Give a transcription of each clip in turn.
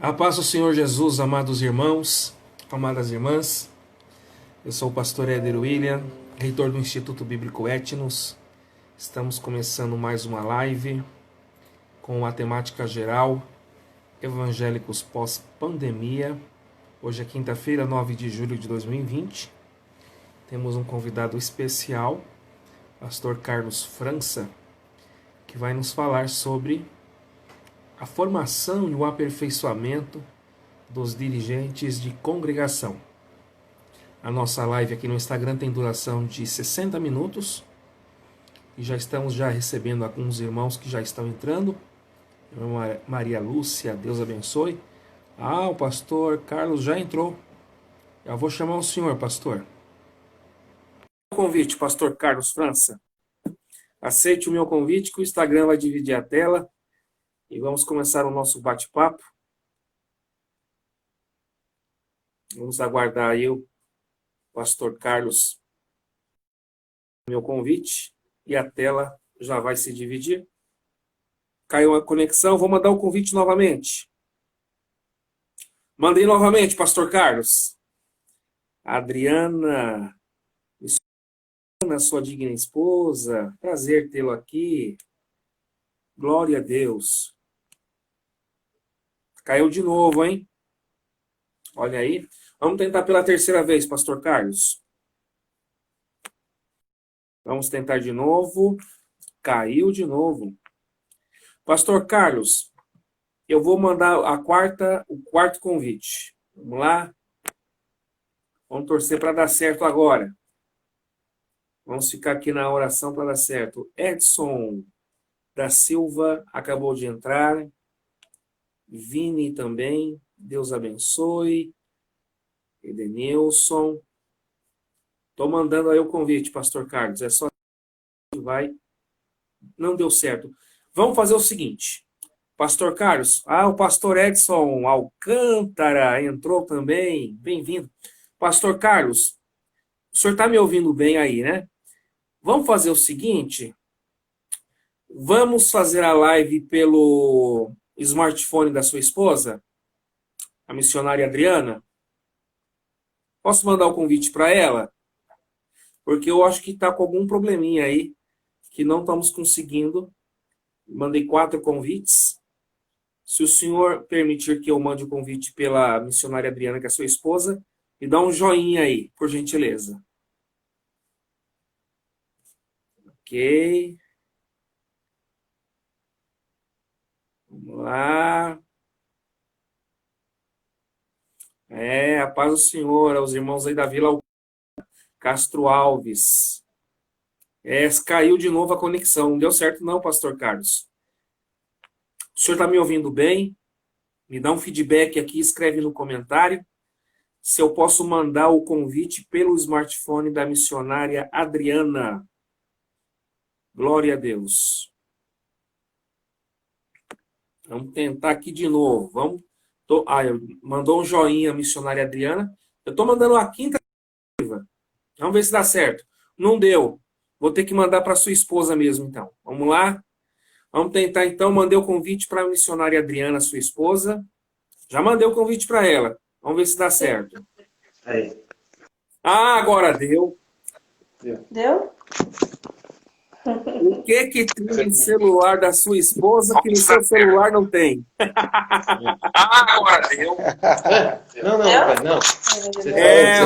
A paz do Senhor Jesus, amados irmãos, amadas irmãs. Eu sou o pastor Éder William, reitor do Instituto Bíblico Etnos. Estamos começando mais uma live com a temática geral Evangélicos pós-pandemia. Hoje é quinta-feira, 9 de julho de 2020. Temos um convidado especial, pastor Carlos França, que vai nos falar sobre a formação e o aperfeiçoamento dos dirigentes de congregação. A nossa live aqui no Instagram tem duração de 60 minutos e já estamos recebendo alguns irmãos que já estão entrando. Irmã Maria Lúcia, Deus abençoe. O pastor Carlos já entrou. Eu vou chamar o senhor, pastor. Convite, pastor Carlos França. Aceite o meu convite que o Instagram vai dividir a tela. E vamos começar o nosso bate-papo. Vamos aguardar aí o pastor Carlos, meu convite, e a tela já vai se dividir. Caiu a conexão, vou mandar o convite novamente. Mandei novamente, pastor Carlos. Adriana, sua digna esposa, prazer tê-lo aqui. Glória a Deus. Caiu de novo, hein? Olha aí. Vamos tentar pela terceira vez, pastor Carlos. Vamos tentar de novo. Caiu de novo. Pastor Carlos, eu vou mandar o quarto convite. Vamos lá? Vamos torcer para dar certo agora. Vamos ficar aqui na oração para dar certo. Edson da Silva acabou de entrar. Vini também, Deus abençoe. Edenilson. Estou mandando aí o convite, pastor Carlos. É só que vai. Não deu certo. Vamos fazer o seguinte. Pastor Carlos, o pastor Edson Alcântara entrou também. Bem-vindo. Pastor Carlos, o senhor está me ouvindo bem aí, né? Vamos fazer o seguinte. Vamos fazer a live pelo smartphone da sua esposa, a missionária Adriana. Posso mandar o convite para ela? Porque eu acho que está com algum probleminha aí, que não estamos conseguindo. Mandei 4 convites. Se o senhor permitir que eu mande o convite pela missionária Adriana, que é a sua esposa, me dá um joinha aí, por gentileza. Ok. Vamos lá. A paz do Senhor, aos irmãos aí da Vila Castro Alves. Caiu de novo a conexão. Não deu certo não, pastor Carlos. O senhor está me ouvindo bem? Me dá um feedback aqui, escreve no comentário. Se eu posso mandar o convite pelo smartphone da missionária Adriana. Glória a Deus. Vamos tentar aqui de novo. Mandou um joinha a missionária Adriana. Eu estou mandando a quinta. Vamos ver se dá certo. Não deu. Vou ter que mandar para sua esposa mesmo, então. Vamos lá? Vamos tentar, então. Mandei o convite para a missionária Adriana, sua esposa. Já mandei o convite para ela. Vamos ver se dá certo. Aí. Agora deu. Deu? O que tem no celular da sua esposa que no seu celular não tem? Agora deu. Não, pai, não.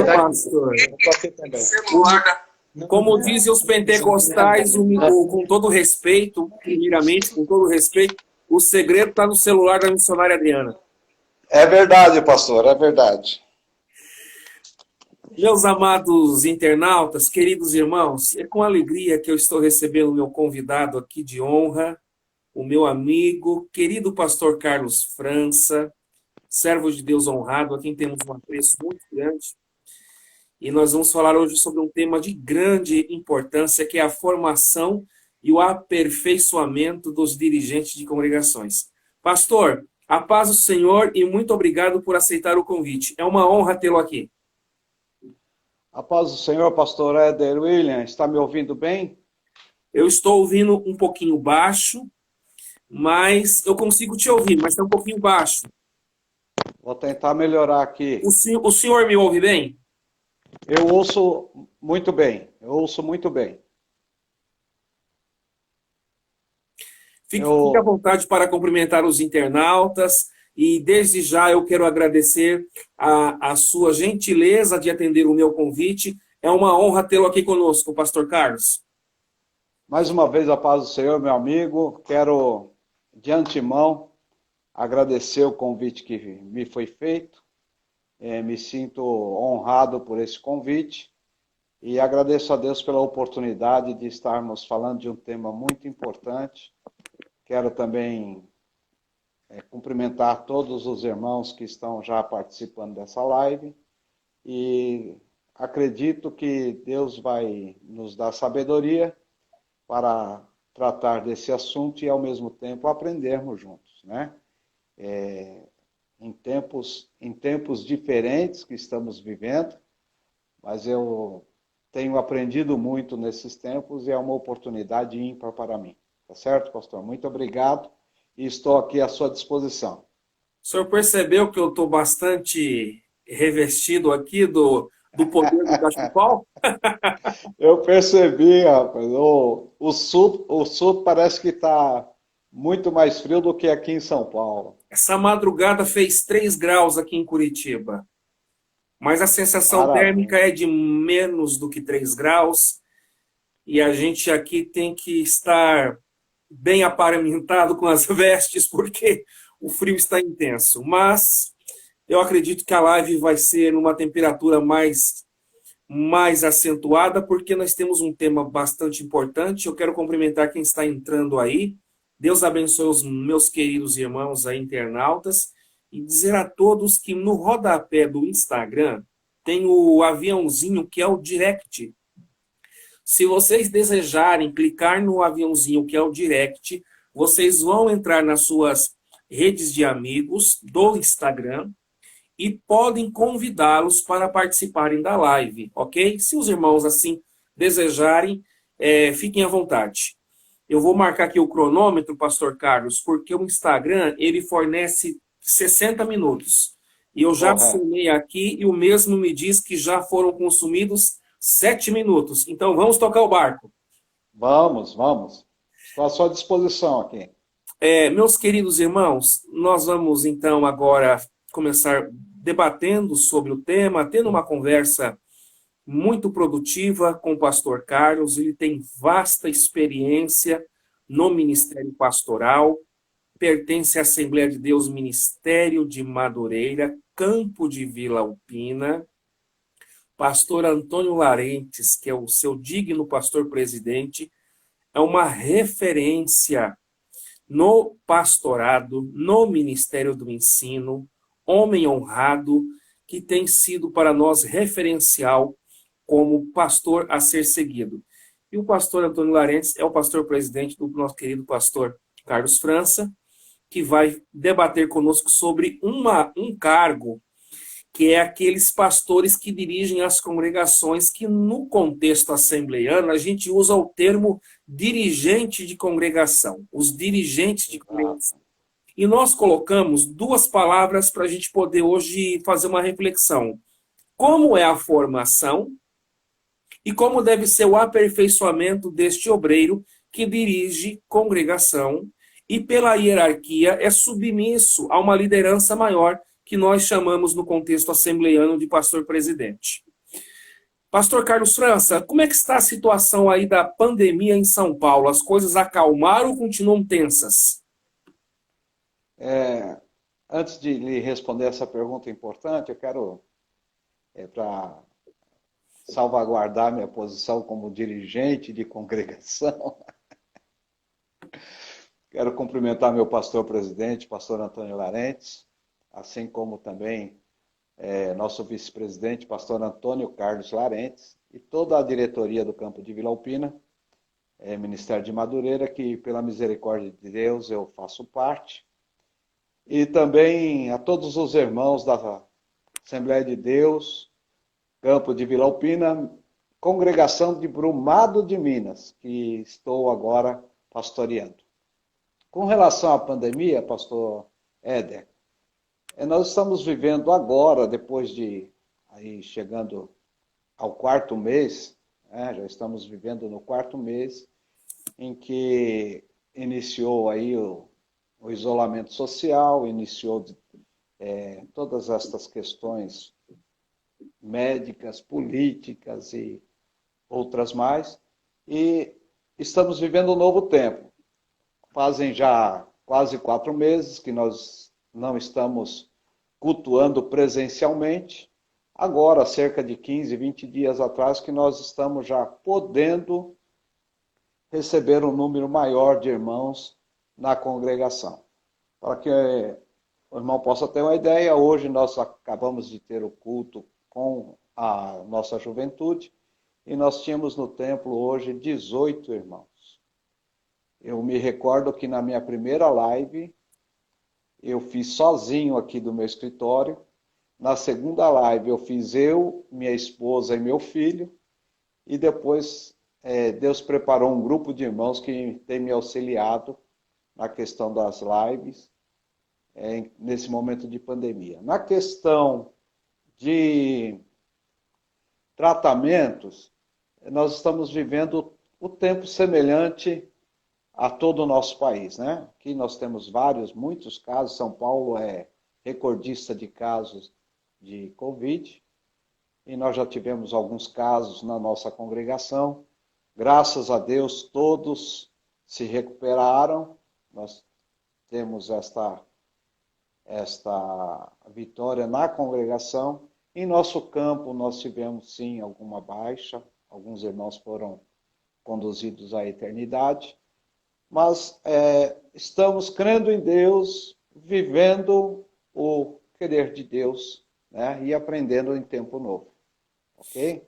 Pastor. Como dizem os pentecostais, com todo respeito, primeiramente, com todo respeito, o segredo está no celular da missionária Adriana. É verdade, pastor, é verdade. Meus amados internautas, queridos irmãos, é com alegria que eu estou recebendo o meu convidado aqui de honra, o meu amigo, querido pastor Carlos França, servo de Deus honrado, a quem temos um apreço muito grande. E nós vamos falar hoje sobre um tema de grande importância, que é a formação e o aperfeiçoamento dos dirigentes de congregações. Pastor, a paz do Senhor e muito obrigado por aceitar o convite. É uma honra tê-lo aqui. A paz do Senhor, pastor Éder William, está me ouvindo bem? Eu estou ouvindo um pouquinho baixo, mas eu consigo te ouvir, mas está um pouquinho baixo. Vou tentar melhorar aqui. O senhor me ouve bem? Eu ouço muito bem. Fique à vontade para cumprimentar os internautas e desde já eu quero agradecer a sua gentileza de atender o meu convite. É uma honra tê-lo aqui conosco, Pastor Carlos. Mais uma vez, a paz do Senhor, meu amigo. Quero, de antemão, agradecer o convite que me foi feito. Me sinto honrado por esse convite e agradeço a Deus pela oportunidade de estarmos falando de um tema muito importante. Quero também cumprimentar todos os irmãos que estão já participando dessa live e acredito que Deus vai nos dar sabedoria para tratar desse assunto e, ao mesmo tempo, aprendermos juntos, né? Em tempos diferentes que estamos vivendo, mas eu tenho aprendido muito nesses tempos e é uma oportunidade ímpar para mim. Tá certo, pastor? Muito obrigado e estou aqui à sua disposição. O senhor percebeu que eu estou bastante revestido aqui do poder do cachecol? Eu percebi, rapaz. O sul parece que está muito mais frio do que aqui em São Paulo. Essa madrugada fez 3 graus aqui em Curitiba, mas a sensação térmica é de menos do que 3 graus e a gente aqui tem que estar bem aparentado com as vestes porque o frio está intenso. Mas eu acredito que a live vai ser numa temperatura mais acentuada porque nós temos um tema bastante importante. Eu quero cumprimentar quem está entrando aí. Deus abençoe os meus queridos irmãos aí, internautas, e dizer a todos que no rodapé do Instagram tem o aviãozinho que é o direct. Se vocês desejarem clicar no aviãozinho que é o direct, vocês vão entrar nas suas redes de amigos do Instagram e podem convidá-los para participarem da live, ok? Se os irmãos assim desejarem, fiquem à vontade. Eu vou marcar aqui o cronômetro, Pastor Carlos, porque o Instagram, ele fornece 60 minutos. E eu já somei aqui e o mesmo me diz que já foram consumidos 7 minutos. Então, vamos tocar o barco. Vamos. Estou à sua disposição aqui. Meus queridos irmãos, nós vamos então agora começar debatendo sobre o tema, tendo uma conversa muito produtiva com o pastor Carlos. Ele tem vasta experiência no ministério pastoral, pertence à Assembleia de Deus Ministério de Madureira, Campo de Vila Alpina. Pastor Antônio Larentes, que é o seu digno pastor presidente, é uma referência no pastorado, no Ministério do Ensino, homem honrado, que tem sido para nós referencial como pastor a ser seguido. E o pastor Antônio Larentes é o pastor presidente do nosso querido pastor Carlos França, que vai debater conosco sobre um cargo que é aqueles pastores que dirigem as congregações, que no contexto assembleiano a gente usa o termo dirigente de congregação, os dirigentes de congregação. E nós colocamos 2 palavras para a gente poder hoje fazer uma reflexão. Como é a formação e como deve ser o aperfeiçoamento deste obreiro que dirige congregação e pela hierarquia é submisso a uma liderança maior que nós chamamos no contexto assembleiano de pastor-presidente. Pastor Carlos França, como é que está a situação aí da pandemia em São Paulo? As coisas acalmaram ou continuam tensas? Antes de lhe responder essa pergunta importante, eu quero, para salvaguardar minha posição como dirigente de congregação, quero cumprimentar meu pastor-presidente, pastor Antônio Larentes, assim como também nosso vice-presidente, pastor Antônio Carlos Larentes, e toda a diretoria do Campo de Vila Alpina, Ministério de Madureira, que pela misericórdia de Deus eu faço parte, e também a todos os irmãos da Assembleia de Deus, Campo de Vila Alpina, congregação de Brumado de Minas, que estou agora pastoreando. Com relação à pandemia, pastor Éder, Nós estamos vivendo agora, depois de aí chegando ao quarto mês, né, já estamos vivendo no quarto mês, em que iniciou aí o isolamento social, iniciou todas estas questões médicas, políticas e outras mais, e estamos vivendo um novo tempo. Fazem já quase 4 meses que nós não estamos cultuando presencialmente. Agora, cerca de 15, 20 dias atrás, que nós estamos já podendo receber um número maior de irmãos na congregação. Para que o irmão possa ter uma ideia, hoje nós acabamos de ter o culto com a nossa juventude e nós tínhamos no templo hoje 18 irmãos. Eu me recordo que na minha primeira live eu fiz sozinho aqui do meu escritório. Na segunda live eu fiz eu, minha esposa e meu filho. E depois Deus preparou um grupo de irmãos que tem me auxiliado na questão das lives nesse momento de pandemia. Na questão de tratamentos, nós estamos vivendo o tempo semelhante a todo o nosso país, né? Aqui nós temos muitos casos. São Paulo é recordista de casos de Covid e nós já tivemos alguns casos na nossa congregação. Graças a Deus, todos se recuperaram. Nós temos esta vitória na congregação. Em nosso campo, nós tivemos, sim, alguma baixa. Alguns irmãos foram conduzidos à eternidade. Mas estamos crendo em Deus, vivendo o querer de Deus, né? E aprendendo em tempo novo. Ok?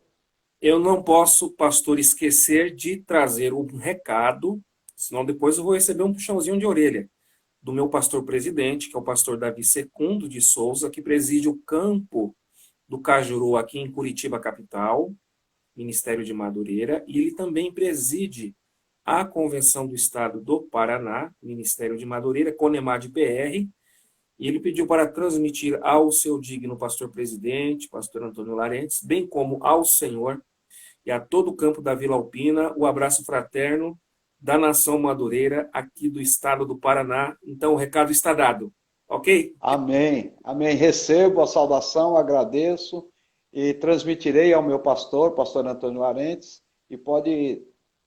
Eu não posso, pastor, esquecer de trazer um recado, senão depois eu vou receber um puxãozinho de orelha do meu pastor presidente, que é o pastor Davi Secundo de Souza, que preside o campo do Cajuru aqui em Curitiba, capital, Ministério de Madureira, e ele também preside a Convenção do Estado do Paraná, Ministério de Madureira, Conemad PR, e ele pediu para transmitir ao seu digno pastor presidente, pastor Antônio Larentes, bem como ao senhor e a todo o campo da Vila Alpina, o abraço fraterno da nação madureira aqui do estado do Paraná. Então o recado está dado, ok? Amém, amém. Recebo a saudação, agradeço e transmitirei ao meu pastor Antônio Larentes, e pode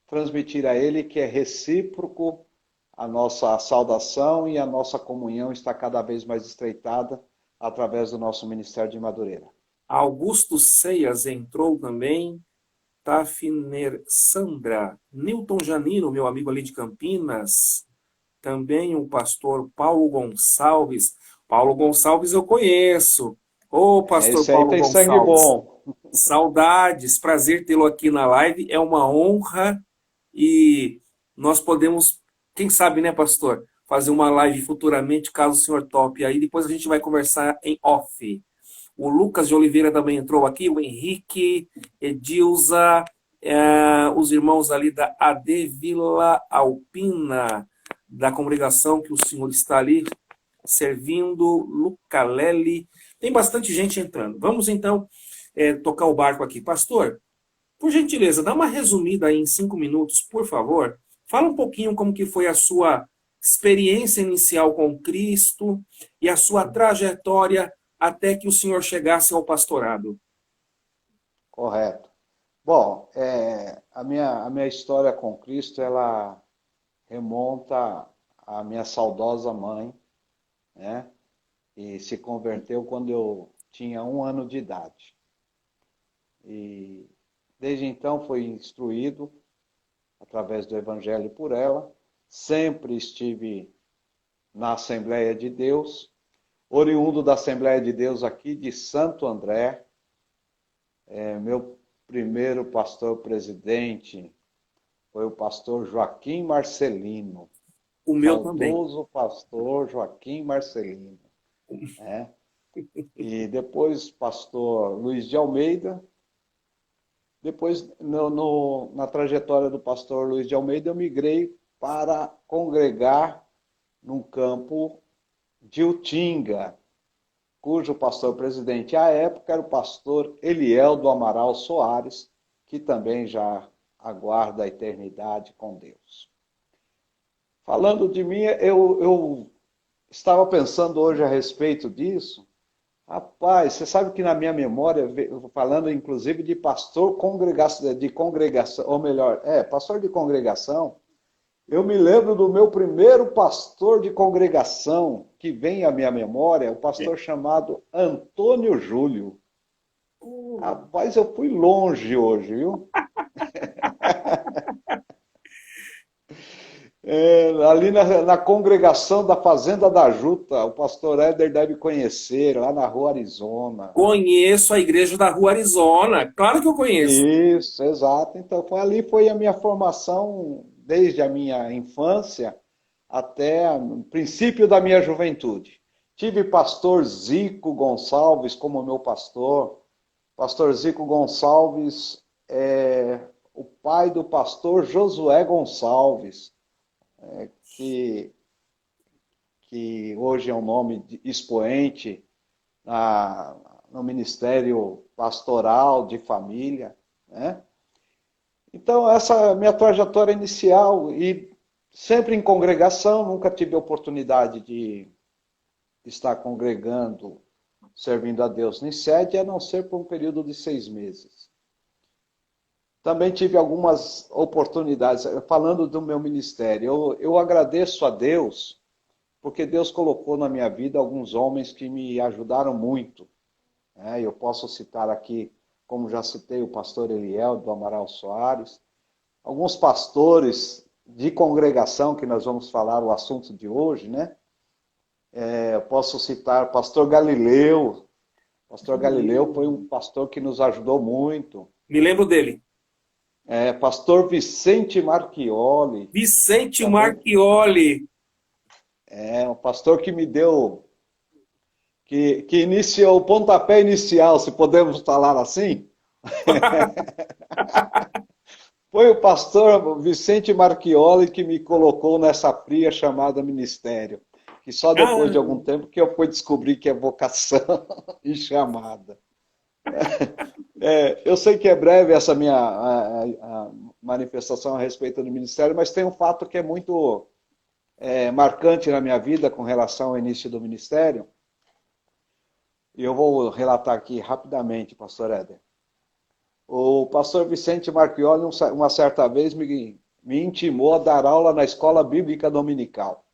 transmitir a ele que é recíproco a nossa saudação e a nossa comunhão está cada vez mais estreitada através do nosso Ministério de Madureira. Augusto Ceias entrou também, Tafner Sandra, Newton Janino, meu amigo ali de Campinas, também o pastor Paulo Gonçalves. Paulo Gonçalves eu conheço. Ô, pastor Esse aí Paulo tem Gonçalves. Sangue bom. Saudades, prazer tê-lo aqui na live, é uma honra e nós podemos, quem sabe, né, pastor, fazer uma live futuramente, caso o senhor tope aí, depois a gente vai conversar em off. O Lucas de Oliveira também entrou aqui, o Henrique, Edilza, os irmãos ali da AD Vila Alpina, da congregação que o senhor está ali servindo, Lucalele, tem bastante gente entrando. Vamos então tocar o barco aqui. Pastor, por gentileza, dá uma resumida aí em 5 minutos, por favor. Fala um pouquinho como que foi a sua experiência inicial com Cristo e a sua trajetória até que o senhor chegasse ao pastorado. Correto. Bom, a minha história com Cristo, ela remonta à minha saudosa mãe, né? E se converteu quando eu tinha 1 ano de idade. E desde então foi instruído através do Evangelho por ela. Sempre estive na Assembleia de Deus, oriundo da Assembleia de Deus aqui de Santo André. Meu primeiro pastor presidente foi o pastor Joaquim Marcelino. O meu também. Saudoso pastor Joaquim Marcelino. Né? E depois pastor Luiz de Almeida. Depois, na trajetória do pastor Luiz de Almeida, eu migrei para congregar num campo de Utinga, cujo pastor presidente à época era o pastor Eliel do Amaral Soares, que também já aguarda a eternidade com Deus. Falando de mim, eu estava pensando hoje a respeito disso. Rapaz, você sabe que na minha memória, falando inclusive de pastor de congregação, ou melhor, pastor de congregação, eu me lembro do meu primeiro pastor de congregação, que vem à minha memória, o pastor chamado Antônio Júlio. Rapaz, eu fui longe hoje, viu? Ali na congregação da Fazenda da Juta, o pastor Éder deve conhecer, lá na Rua Arizona. Conheço a igreja da Rua Arizona, claro que eu conheço. Isso, exato. Então, foi a minha formação desde a minha infância até o princípio da minha juventude. Tive pastor Zico Gonçalves como meu pastor. Pastor Zico Gonçalves é o pai do pastor Josué Gonçalves, que hoje é um nome expoente no Ministério Pastoral de Família, né? Então, essa é a minha trajetória inicial, e sempre em congregação, nunca tive a oportunidade de estar congregando, servindo a Deus em sede, a não ser por um período de 6 meses. Também tive algumas oportunidades, falando do meu ministério, eu agradeço a Deus, porque Deus colocou na minha vida alguns homens que me ajudaram muito. Eu posso citar aqui, como já citei, o pastor Eliel do Amaral Soares, alguns pastores de congregação, que nós vamos falar o assunto de hoje, né? Eu posso citar o pastor Galileu. O pastor Galileu foi um pastor que nos ajudou muito. Me lembro dele. Pastor Vicente Marchioli. Vicente Marchioli. Um pastor que me deu, que iniciou o pontapé inicial, se podemos falar assim. Foi o pastor Vicente Marchioli que me colocou nessa fria chamada ministério. Que só depois de algum tempo que eu fui descobrir que é vocação e chamada. Eu sei que é breve essa minha a manifestação a respeito do ministério, mas tem um fato que é muito marcante na minha vida com relação ao início do ministério. E eu vou relatar aqui rapidamente, pastor Éder. O pastor Vicente Marchioli, uma certa vez, me intimou a dar aula na escola bíblica dominical.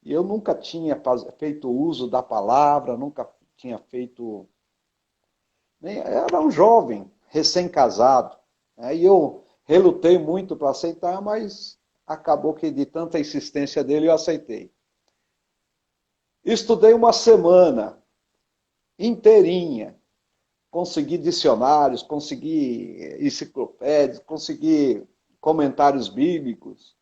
E eu nunca tinha feito uso da palavra, nunca tinha feito... Era um jovem, recém-casado. E eu relutei muito para aceitar, mas acabou que de tanta insistência dele eu aceitei. Estudei uma semana inteirinha. Consegui dicionários, consegui enciclopédias, consegui comentários bíblicos.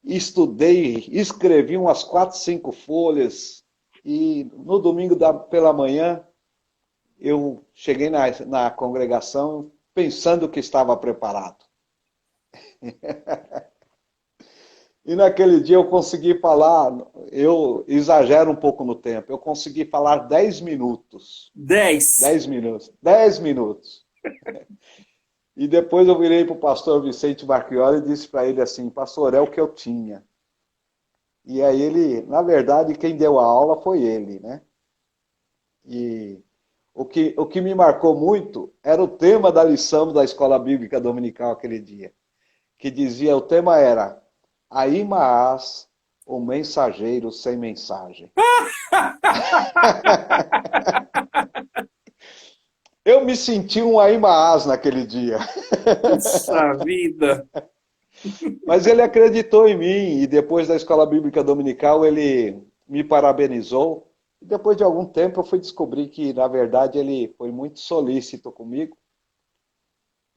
Estudei, escrevi umas 4, 5 folhas. E no domingo pela manhã, eu cheguei na congregação pensando que estava preparado. E naquele dia eu consegui falar, eu exagero um pouco no tempo, eu consegui falar 10 minutos. 10 minutos. 10 minutos. E depois eu virei para o pastor Vicente Marchioli e disse para ele assim, pastor, é o que eu tinha. E aí ele, na verdade, quem deu a aula foi ele, né? E o que me marcou muito era o tema da lição da Escola Bíblica Dominical aquele dia. Que dizia, o tema era... Aí Maás, o mensageiro sem mensagem. Eu me senti um Aimaas naquele dia. Puxa vida! Mas ele acreditou em mim, e depois da Escola Bíblica Dominical ele me parabenizou. E depois de algum tempo eu fui descobrir que, na verdade, ele foi muito solícito comigo.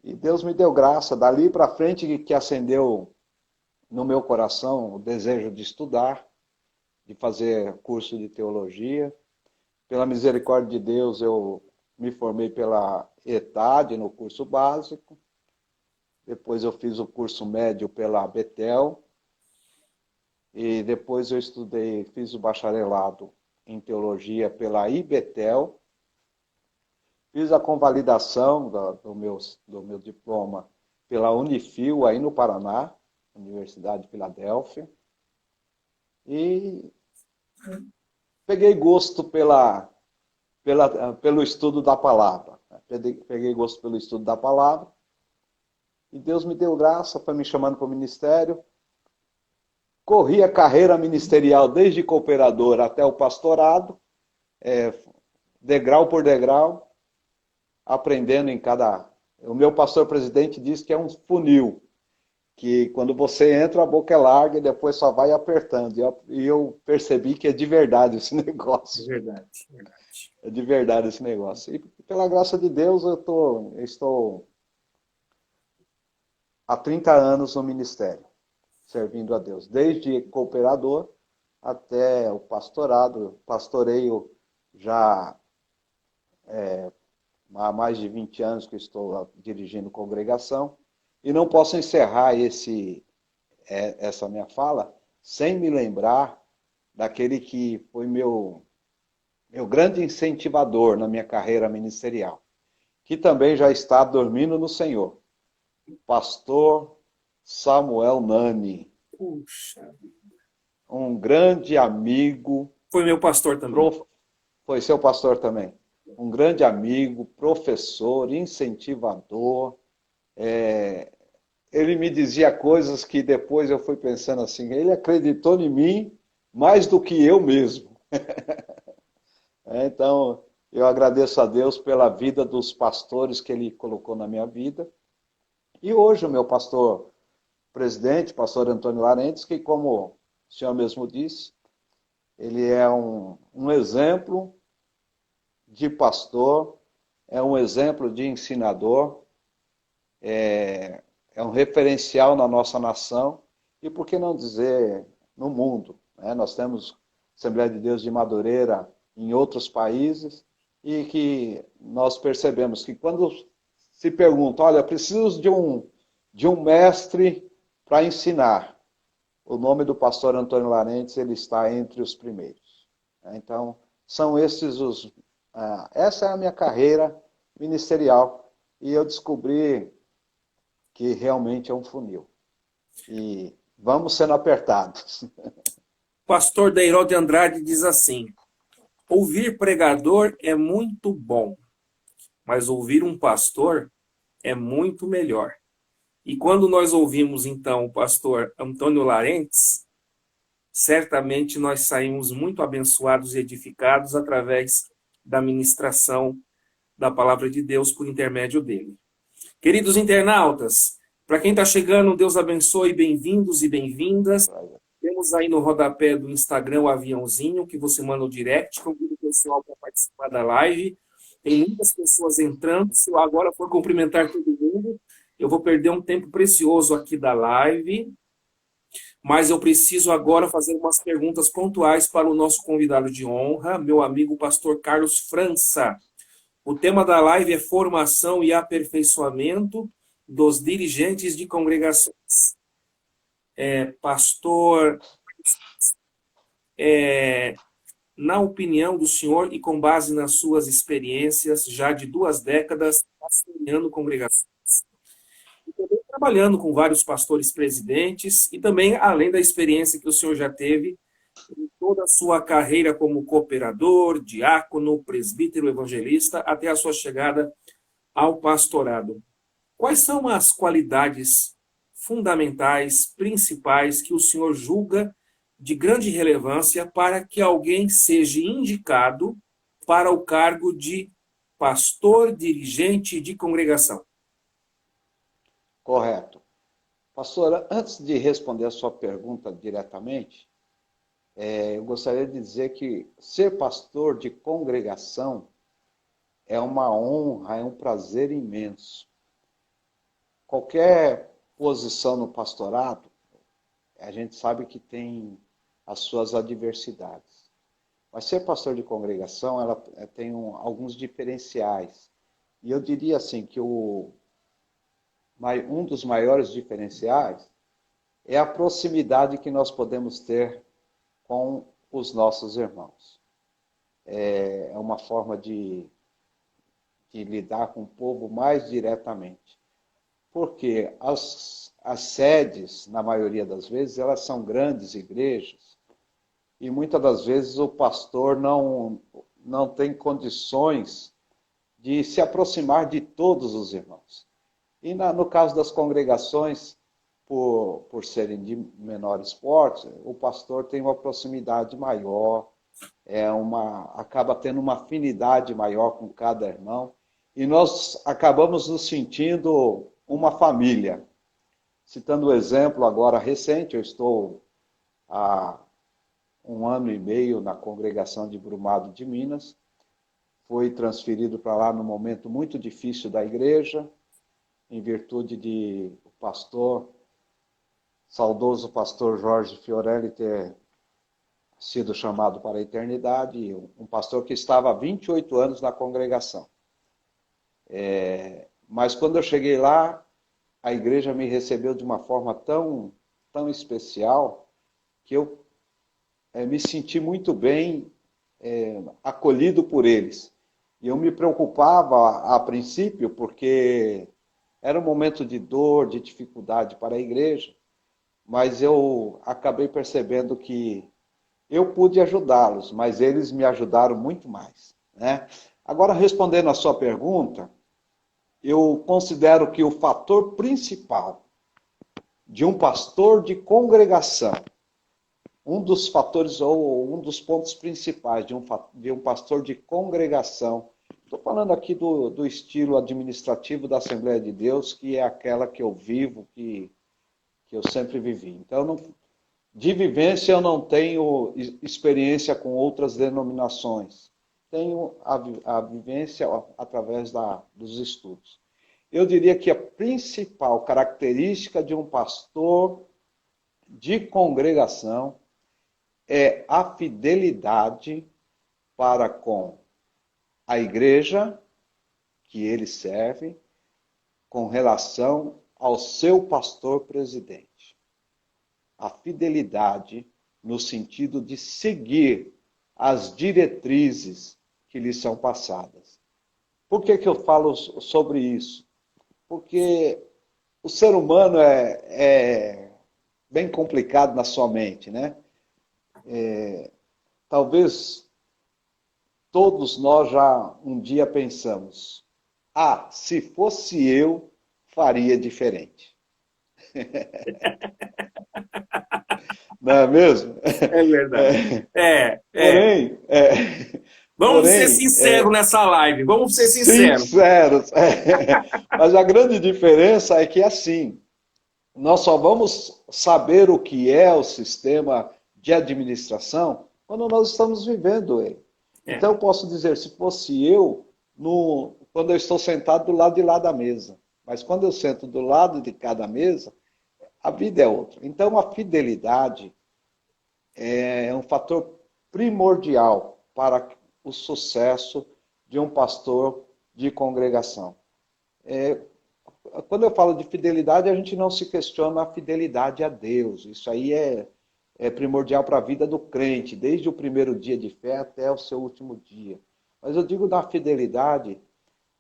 E Deus me deu graça. Dali para frente que acendeu no meu coração o desejo de estudar, de fazer curso de teologia. Pela misericórdia de Deus, eu me formei pela ETAD, no curso básico. Depois eu fiz o curso médio pela Betel. E depois eu fiz o bacharelado em teologia pela IBETEL, fiz a convalidação do meu diploma pela Unifil, aí no Paraná, Universidade de Filadélfia, e peguei gosto pelo estudo da palavra. Peguei gosto pelo estudo da palavra, e Deus me deu graça, foi me chamando para o ministério. Corri a carreira ministerial desde cooperador até o pastorado, degrau por degrau, aprendendo em cada... O meu pastor presidente diz que é um funil, que quando você entra a boca é larga e depois só vai apertando. E eu percebi que é de verdade esse negócio. É verdade. É de verdade esse negócio. E pela graça de Deus eu estou há 30 anos no ministério, servindo a Deus. Desde cooperador até o pastorado. Pastoreio já há mais de 20 anos que estou dirigindo congregação. E não posso encerrar essa minha fala sem me lembrar daquele que foi meu grande incentivador na minha carreira ministerial, que também já está dormindo no Senhor, pastor Samuel Nani. Puxa. Um grande amigo. Foi meu pastor também. Foi seu pastor também. Um grande amigo, professor, incentivador. Ele me dizia coisas que depois eu fui pensando assim, ele acreditou em mim mais do que eu mesmo. Então, eu agradeço a Deus pela vida dos pastores que ele colocou na minha vida. E hoje o meu pastor presidente, pastor Antônio Larentes, que como o senhor mesmo disse, ele é um exemplo de pastor, é um exemplo de ensinador, é um referencial na nossa nação e, por que não dizer, no mundo. Nós temos Assembleia de Deus de Madureira em outros países e que nós percebemos que quando se pergunta, olha, preciso de um mestre para ensinar, o nome do pastor Antônio Larentes, ele está entre os primeiros. Então, são essa é a minha carreira ministerial e eu descobri que realmente é um funil. E vamos sendo apertados. Pastor Deiró de Andrade diz assim: ouvir pregador é muito bom, mas ouvir um pastor é muito melhor. E quando nós ouvimos, então, o pastor Antônio Larentes, certamente nós saímos muito abençoados e edificados através da ministração da palavra de Deus por intermédio dele. Queridos internautas, para quem está chegando, Deus abençoe, bem-vindos e bem-vindas. Temos aí no rodapé do Instagram o aviãozinho que você manda o direct, convido o pessoal para participar da live. Tem muitas pessoas entrando. Se eu agora for cumprimentar todo mundo, eu vou perder um tempo precioso aqui da live. Mas eu preciso agora fazer umas perguntas pontuais para o nosso convidado de honra, meu amigo pastor Carlos França. O tema da live é formação e aperfeiçoamento dos dirigentes de congregações. Pastor, na opinião do senhor e com base nas suas experiências já de 2 décadas pastoreando congregações, e também trabalhando com vários pastores presidentes e também além da experiência que o senhor já teve em toda a sua carreira como cooperador, diácono, presbítero, evangelista, até a sua chegada ao pastorado. Quais são as qualidades fundamentais, principais, que o senhor julga de grande relevância para que alguém seja indicado para o cargo de pastor dirigente de congregação? Correto. Pastora, antes de responder a sua pergunta diretamente, eu gostaria de dizer que ser pastor de congregação é uma honra, é um prazer imenso. Qualquer posição no pastorado, a gente sabe que tem as suas adversidades. Mas ser pastor de congregação, ela tem alguns diferenciais. E eu diria assim que um dos maiores diferenciais é a proximidade que nós podemos ter com os nossos irmãos. é uma forma de lidar com o povo mais diretamente. Porque as sedes, na maioria das vezes, elas são grandes igrejas, e muitas das vezes o pastor não tem condições de se aproximar de todos os irmãos. E no caso das congregações, por serem de menores portes, o pastor tem uma proximidade maior, acaba tendo uma afinidade maior com cada irmão, e nós acabamos nos sentindo uma família. Citando o exemplo agora recente, eu estou há 1 ano e meio na congregação de Brumado de Minas, fui transferido para lá num momento muito difícil da igreja, em virtude de o pastor, saudoso pastor Jorge Fiorelli, ter sido chamado para a eternidade, um pastor que estava há 28 anos na congregação. Mas quando eu cheguei lá, a igreja me recebeu de uma forma tão especial que eu me senti muito bem acolhido por eles. E eu me preocupava a princípio porque era um momento de dor, de dificuldade para a igreja, mas eu acabei percebendo que eu pude ajudá-los, mas eles me ajudaram muito mais, né? Agora, respondendo a sua pergunta, eu considero que o fator principal de um pastor de congregação, um dos fatores ou um dos pontos principais de um pastor de congregação, estou falando aqui do estilo administrativo da Assembleia de Deus, que é aquela que eu vivo, que eu sempre vivi. Então, de vivência eu não tenho experiência com outras denominações. Tenho a vivência através dos estudos. Eu diria que a principal característica de um pastor de congregação é a fidelidade para com a igreja que ele serve, com relação ao seu pastor presidente. A fidelidade no sentido de seguir as diretrizes que lhe são passadas. Por que eu falo sobre isso? Porque o ser humano é bem complicado na sua mente, né? Talvez todos nós já um dia pensamos, se fosse eu, faria diferente. Não é mesmo? É verdade. Porém, vamos ser sinceros nessa live, vamos ser sinceros. Sinceros. Mas a grande diferença é que, assim, nós só vamos saber o que é o sistema de administração quando nós estamos vivendo ele. Então, eu posso dizer, se fosse eu, quando eu estou sentado do lado de lá da mesa, mas quando eu sento do lado de cada mesa, a vida é outra. Então, a fidelidade é um fator primordial para o sucesso de um pastor de congregação. Quando eu falo de fidelidade, a gente não se questiona a fidelidade a Deus. Isso aí é primordial para a vida do crente, desde o primeiro dia de fé até o seu último dia. Mas eu digo da fidelidade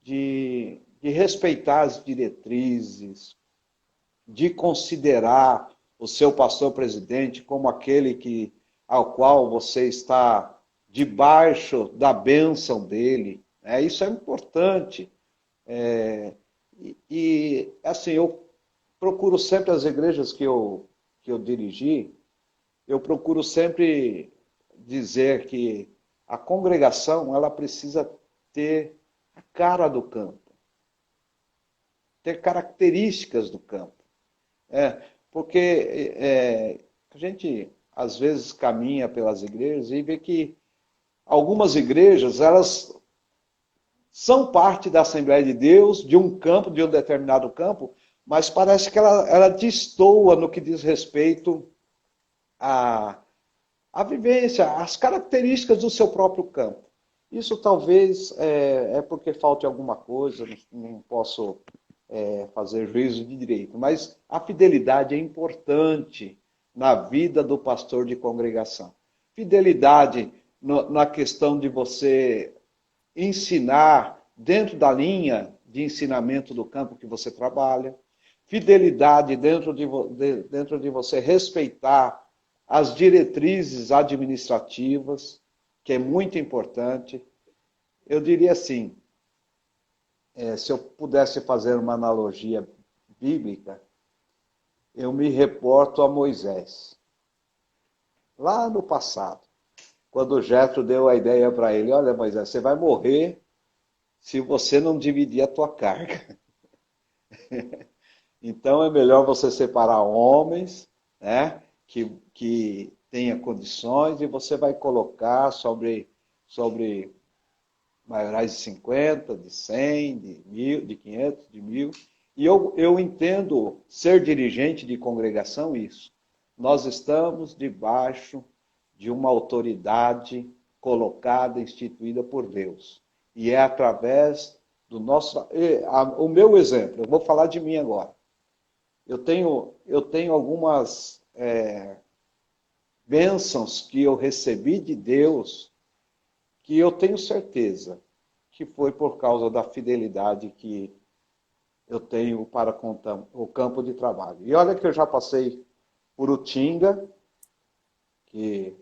de respeitar as diretrizes, de considerar o seu pastor presidente como aquele ao qual você está debaixo da bênção dele. Isso é importante. Assim, eu procuro sempre as igrejas que eu dirigi, eu procuro sempre dizer que a congregação ela precisa ter a cara do campo, ter características do campo. Porque a gente, às vezes, caminha pelas igrejas e vê que algumas igrejas, elas são parte da Assembleia de Deus, de um campo, de um determinado campo, mas parece que ela destoa no que diz respeito à vivência, às características do seu próprio campo. Isso talvez é porque falte alguma coisa, não posso fazer juízo de direito, mas a fidelidade é importante na vida do pastor de congregação. Fidelidade na questão de você ensinar dentro da linha de ensinamento do campo que você trabalha, fidelidade dentro de você respeitar as diretrizes administrativas, que é muito importante. Eu diria assim, se eu pudesse fazer uma analogia bíblica, eu me reporto a Moisés. Lá no passado, quando Jetro deu a ideia para ele, olha Moisés, você vai morrer se você não dividir a tua carga. Então é melhor você separar homens, né, que tenha condições, e você vai colocar sobre maiorais de 50, de 100, de 1.000, de 500, de 1.000. E eu entendo ser dirigente de congregação isso. Nós estamos debaixo de uma autoridade colocada, instituída por Deus. E é através do nosso... O meu exemplo, eu vou falar de mim agora. Eu tenho algumas bênçãos que eu recebi de Deus, que eu tenho certeza que foi por causa da fidelidade que eu tenho para com o campo de trabalho. E olha que eu já passei por Utinga, que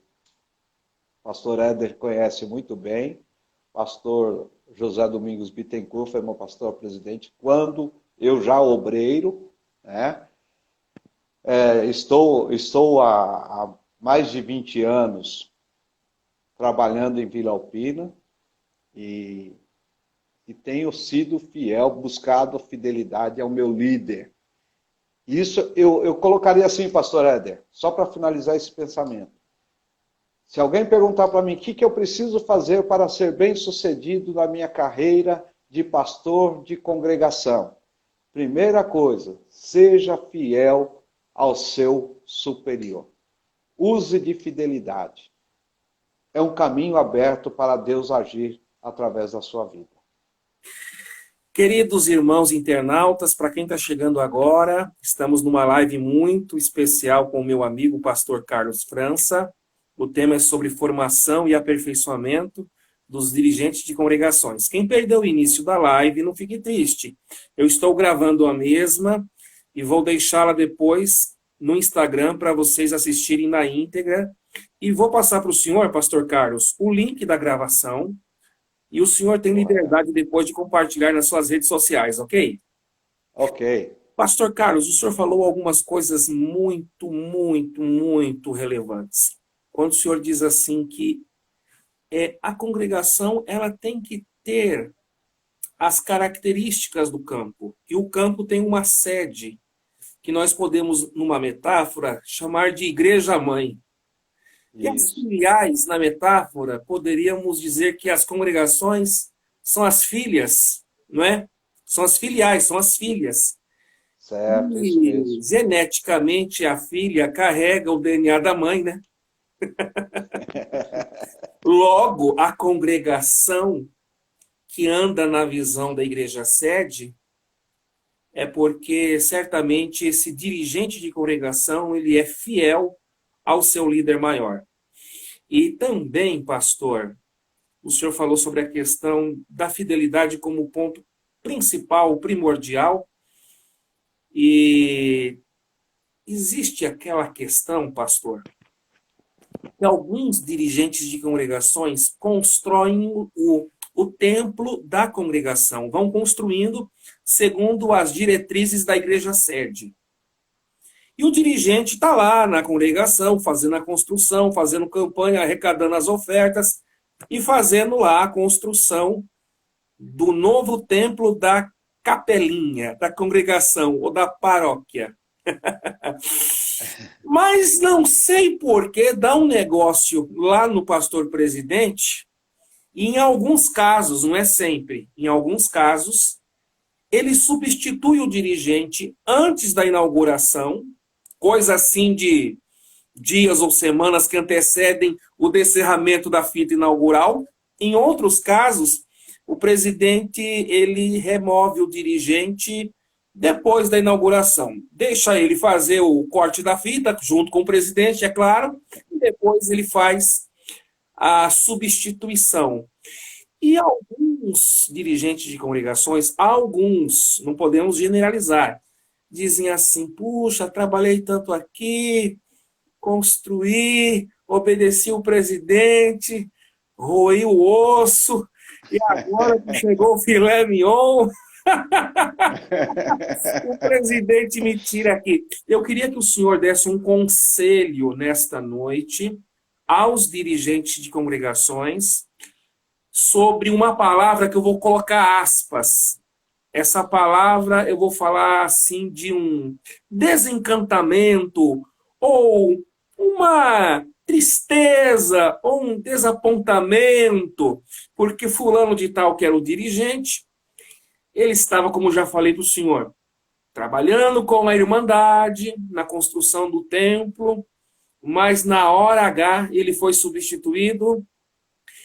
o pastor Éder conhece muito bem, pastor José Domingos Bittencourt foi meu pastor presidente, quando eu já obreiro, né? Estou há mais de 20 anos trabalhando em Vila Alpina e tenho sido fiel, buscado fidelidade ao meu líder. Isso eu colocaria assim, pastor Éder, só para finalizar esse pensamento. Se alguém perguntar para mim o que eu preciso fazer para ser bem-sucedido na minha carreira de pastor de congregação, primeira coisa, seja fiel ao seu superior. Use de fidelidade. É um caminho aberto para Deus agir através da sua vida. Queridos irmãos internautas, para quem está chegando agora, estamos numa live muito especial com o meu amigo pastor Carlos França. O tema é sobre formação e aperfeiçoamento dos dirigentes de congregações. Quem perdeu o início da live, não fique triste. Eu estou gravando a mesma e vou deixá-la depois no Instagram para vocês assistirem na íntegra. E vou passar para o senhor, pastor Carlos, o link da gravação. E o senhor tem liberdade depois de compartilhar nas suas redes sociais, ok? Ok. Pastor Carlos, o senhor falou algumas coisas muito, muito, muito relevantes. Quando o senhor diz assim que a congregação ela tem que ter as características do campo. E o campo tem uma sede, que nós podemos, numa metáfora, chamar de igreja-mãe. E as filiais, na metáfora, poderíamos dizer que as congregações são as filhas, não é? São as filiais, são as filhas. Certo, e isso mesmo. Geneticamente, a filha carrega o DNA da mãe, né? Logo, a congregação que anda na visão da igreja sede é porque, certamente, esse dirigente de congregação ele é fiel ao seu líder maior. E também, pastor, o senhor falou sobre a questão da fidelidade como ponto principal, primordial. E existe aquela questão, pastor, que alguns dirigentes de congregações constroem o templo da congregação, vão construindo segundo as diretrizes da igreja sede. E o dirigente está lá na congregação, fazendo a construção, fazendo campanha, arrecadando as ofertas e fazendo lá a construção do novo templo da capelinha, da congregação ou da paróquia. Mas não sei por que dá um negócio lá no pastor presidente, e em alguns casos, não é sempre, em alguns casos, ele substitui o dirigente antes da inauguração, coisa assim de dias ou semanas que antecedem o descerramento da fita inaugural. Em outros casos, o presidente ele remove o dirigente depois da inauguração. Deixa ele fazer o corte da fita, junto com o presidente, é claro, e depois ele faz a substituição. E alguns dirigentes de congregações, alguns, não podemos generalizar, dizem assim: puxa, trabalhei tanto aqui, construí, obedeci o presidente, roí o osso, e agora que chegou o filé mignon, o presidente me tira aqui. Eu queria que o senhor desse um conselho nesta noite aos dirigentes de congregações sobre uma palavra que eu vou colocar aspas. Essa palavra eu vou falar assim de um desencantamento ou uma tristeza ou um desapontamento, porque fulano de tal, que era o dirigente, ele estava, como já falei para o senhor, trabalhando com a Irmandade na construção do templo, mas na hora H ele foi substituído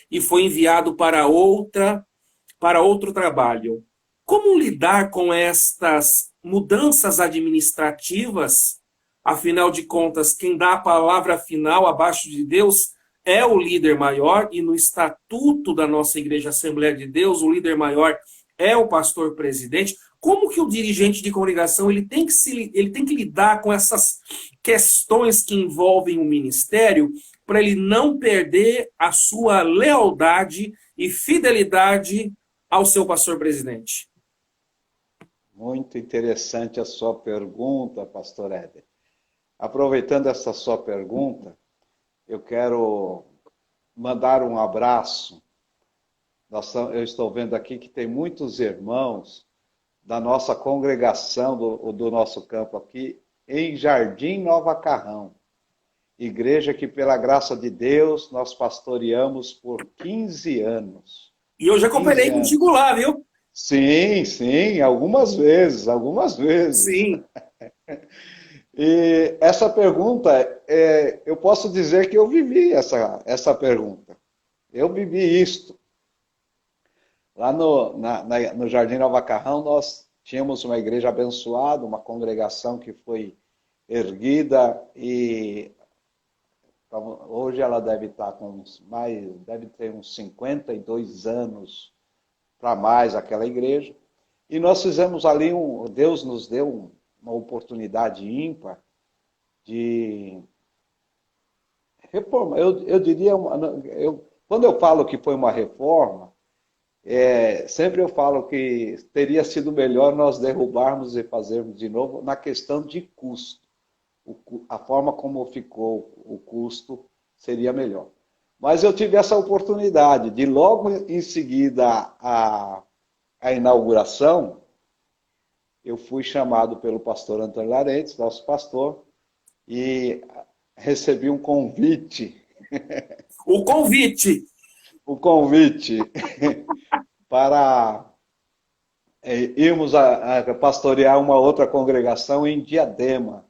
e foi enviado para outro trabalho. Como lidar com estas mudanças administrativas? Afinal de contas, quem dá a palavra final abaixo de Deus é o líder maior, e no estatuto da nossa Igreja Assembleia de Deus, o líder maior é o pastor presidente. Como que o dirigente de congregação ele tem que lidar com essas questões que envolvem o ministério para ele não perder a sua lealdade e fidelidade ao seu pastor presidente? Muito interessante a sua pergunta, pastor Éder. Aproveitando essa sua pergunta, eu quero mandar um abraço. Eu estou vendo aqui que tem muitos irmãos da nossa congregação, do nosso campo aqui, em Jardim Nova Carrão. Igreja que, pela graça de Deus, nós pastoreamos por 15 anos. E eu já cooperei contigo lá, viu? Sim, algumas vezes. Sim. E essa pergunta, eu posso dizer que eu vivi essa pergunta. Eu vivi isto. Lá no Jardim Nova Carrão, nós tínhamos uma igreja abençoada, uma congregação que foi erguida, e hoje ela deve estar deve ter uns 52 anos para mais aquela igreja. E nós fizemos ali, Deus nos deu uma oportunidade ímpar de reforma. Eu diria, quando eu falo que foi uma reforma, sempre eu falo que teria sido melhor nós derrubarmos e fazermos de novo na questão de custo. A forma como ficou o custo seria melhor. Mas eu tive essa oportunidade de, logo em seguida à inauguração, eu fui chamado pelo pastor Antônio Larentes, nosso pastor, e recebi um convite. O convite! O convite para irmos a pastorear uma outra congregação em Diadema,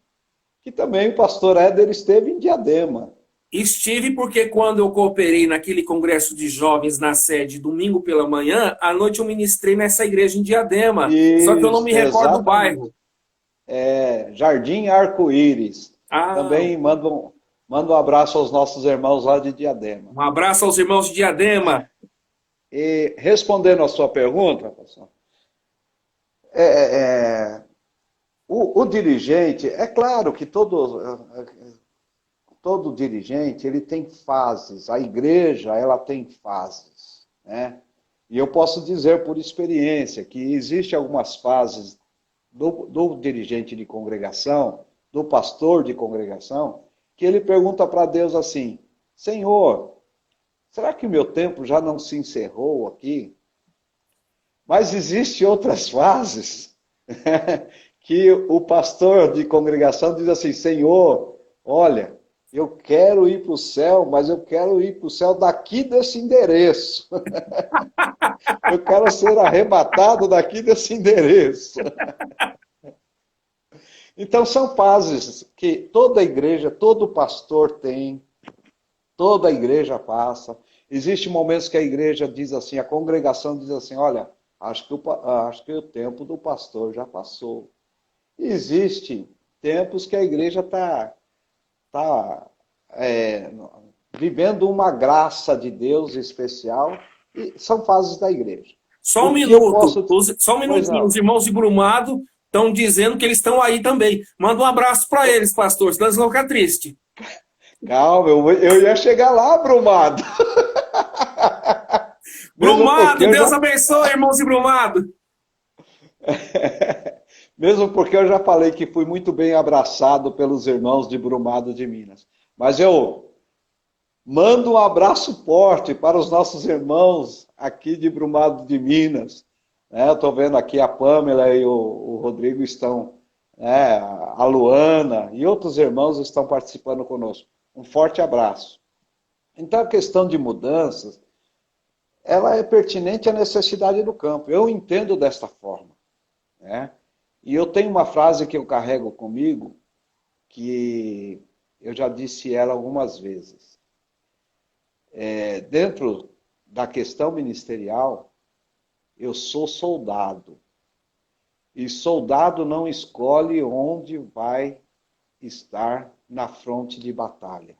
que também o pastor Éder esteve em Diadema. Estive porque quando eu cooperei naquele congresso de jovens na sede, domingo pela manhã, à noite eu ministrei nessa igreja em Diadema. Isso, só que eu não me recordo do bairro. Jardim Arco-Íris. Ah. Também mando um abraço aos nossos irmãos lá de Diadema. Um abraço aos irmãos de Diadema. E respondendo a sua pergunta, pastor, o dirigente, é claro que todo dirigente ele tem fases, a igreja ela tem fases, né? E eu posso dizer por experiência que existe algumas fases do dirigente de congregação, do pastor de congregação, que ele pergunta para Deus assim: Senhor, será que o meu tempo já não se encerrou aqui? Mas existem outras fases que o pastor de congregação diz assim: Senhor, olha, eu quero ir para o céu, mas eu quero ir para o céu daqui desse endereço. Eu quero ser arrebatado daqui desse endereço. Então são fases que toda igreja, todo pastor tem, toda igreja passa. Existem momentos que a igreja diz assim, a congregação diz assim: olha, acho que o tempo do pastor já passou. E existem tempos que a igreja está vivendo uma graça de Deus especial, e são fases da igreja. Só um O que eu minuto, posso- só um Pois minutinho. não. Os irmãos de Brumado estão dizendo que eles estão aí também. Manda um abraço para eles, pastor, senão eles vão ficar tristes. Calma, eu ia chegar lá, Brumado. Mesmo porque Brumado, eu Deus já, abençoe, irmãos de Brumado. mesmo porque eu já falei que fui muito bem abraçado pelos irmãos de Brumado de Minas. Mas eu mando um abraço forte para os nossos irmãos aqui de Brumado de Minas. Eu estou vendo aqui a Pâmela e o Rodrigo estão, a Luana e outros irmãos estão participando conosco. Um forte abraço. Então, a questão de mudanças, ela é pertinente à necessidade do campo. Eu entendo desta forma. Né? E eu tenho uma frase que eu carrego comigo, que eu já disse ela algumas vezes. Dentro da questão ministerial, eu sou soldado. E soldado não escolhe onde vai estar na fronte de batalha.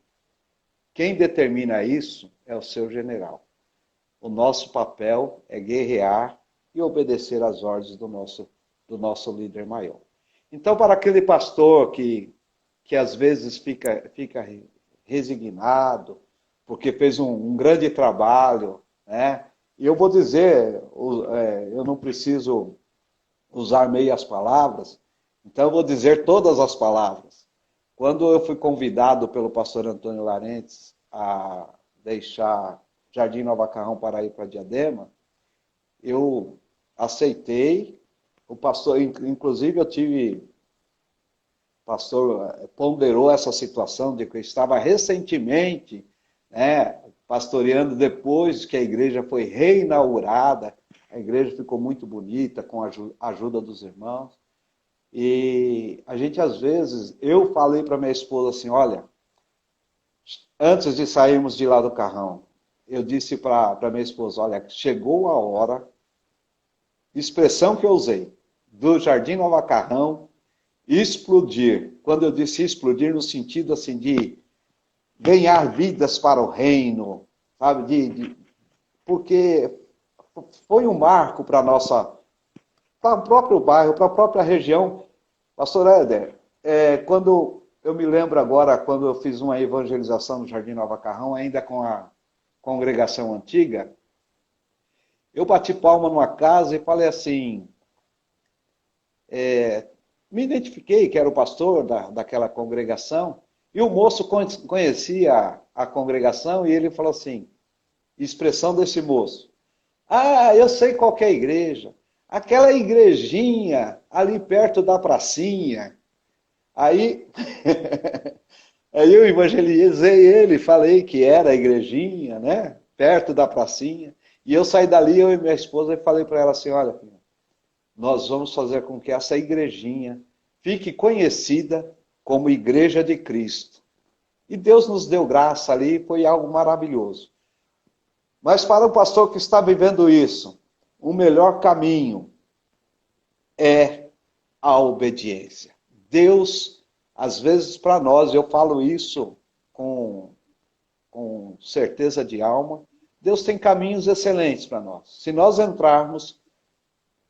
Quem determina isso é o seu general. O nosso papel é guerrear e obedecer às ordens do nosso líder maior. Então, para aquele pastor que às vezes fica resignado, porque fez um grande trabalho, né? E eu vou dizer, eu não preciso usar meias palavras, então eu vou dizer todas as palavras. Quando eu fui convidado pelo pastor Antônio Larentes a deixar Jardim Nova Carrão para ir para Diadema, eu aceitei. O pastor, inclusive o pastor ponderou essa situação de que eu estava recentemente, pastoreando depois que a igreja foi reinaugurada. A igreja ficou muito bonita com a ajuda dos irmãos. E a gente, às vezes, eu falei para minha esposa assim, olha, antes de sairmos de lá do carrão, eu disse para minha esposa, olha, chegou a hora, expressão que eu usei, do Jardim Nova Carrão, explodir. Quando eu disse explodir, no sentido assim de ganhar vidas para o reino, sabe? Porque foi um marco para o próprio bairro, para a própria região. Pastor Éder, quando eu me lembro agora, quando eu fiz uma evangelização no Jardim Nova Carrão, ainda com a congregação antiga, eu bati palma numa casa e falei assim, me identifiquei que era o pastor daquela congregação, e o moço conhecia a congregação, e ele falou assim, expressão desse moço, eu sei qual que é a igreja, aquela igrejinha ali perto da pracinha. Aí, aí eu evangelizei ele, falei que era a igrejinha, né? Perto da pracinha. E eu saí dali, eu e minha esposa, e falei para ela assim, olha, filha, nós vamos fazer com que essa igrejinha fique conhecida como Igreja de Cristo. E Deus nos deu graça ali, foi algo maravilhoso. Mas para o pastor que está vivendo isso, o melhor caminho é a obediência. Deus, às vezes para nós, eu falo isso com certeza de alma, Deus tem caminhos excelentes para nós. Se nós entrarmos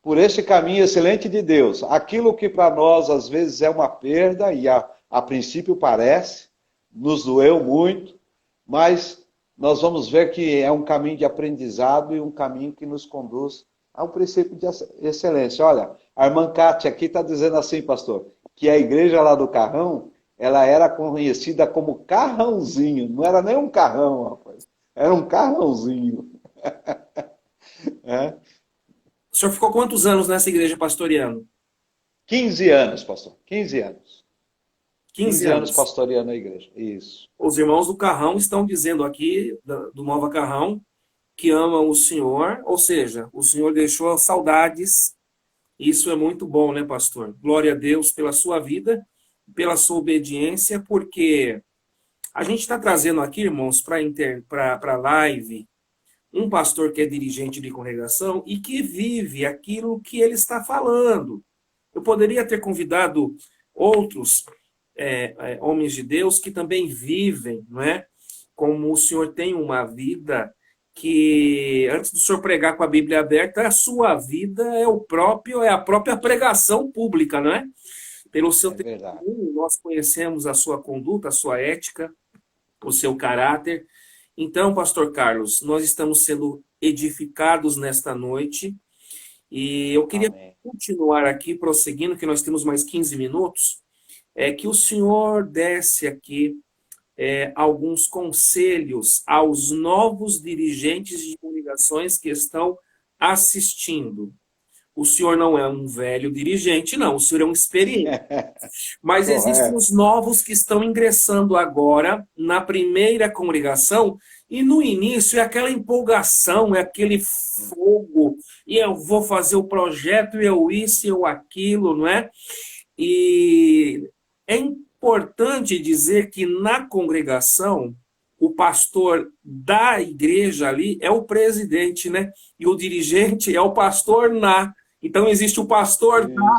por esse caminho excelente de Deus, aquilo que para nós às vezes é uma perda, e a princípio parece, nos doeu muito, mas nós vamos ver que é um caminho de aprendizado e um caminho que nos conduz ao princípio de excelência. Olha, a irmã Cátia aqui está dizendo assim, pastor, que a igreja lá do Carrão, ela era conhecida como Carrãozinho, não era nem um carrão, rapaz, era um carrãozinho. O senhor ficou quantos anos nessa igreja pastoreando? 15 anos, pastor, 15 anos. 15 anos pastoreando a igreja, isso. Os irmãos do Carrão estão dizendo aqui, do Nova Carrão, que amam o Senhor, ou seja, o Senhor deixou saudades. Isso é muito bom, né, pastor? Glória a Deus pela sua vida, pela sua obediência, porque a gente está trazendo aqui, irmãos, para a live, um pastor que é dirigente de congregação e que vive aquilo que ele está falando. Eu poderia ter convidado outros homens de Deus que também vivem, não é? como o senhor tem uma vida que, antes do senhor pregar com a Bíblia aberta, a sua vida é a própria pregação pública, não é? Pelo seu verdade. testemunho, nós conhecemos a sua conduta, a sua ética, o seu caráter. Então, pastor Carlos, nós estamos sendo edificados nesta noite e eu queria Amém. continuar aqui, prosseguindo, que nós temos mais 15 minutos, que o senhor desse aqui alguns conselhos aos novos dirigentes de comunicações que estão assistindo. O senhor não é um velho dirigente, não, o senhor é um experiente. Mas existem os novos que estão ingressando agora na primeira congregação, e no início é aquela empolgação, é aquele fogo, e eu vou fazer o projeto, eu isso, eu aquilo, não é? E é importante dizer que na congregação, o pastor da igreja ali é o presidente, né? E o dirigente é o pastor na. Então existe o pastor da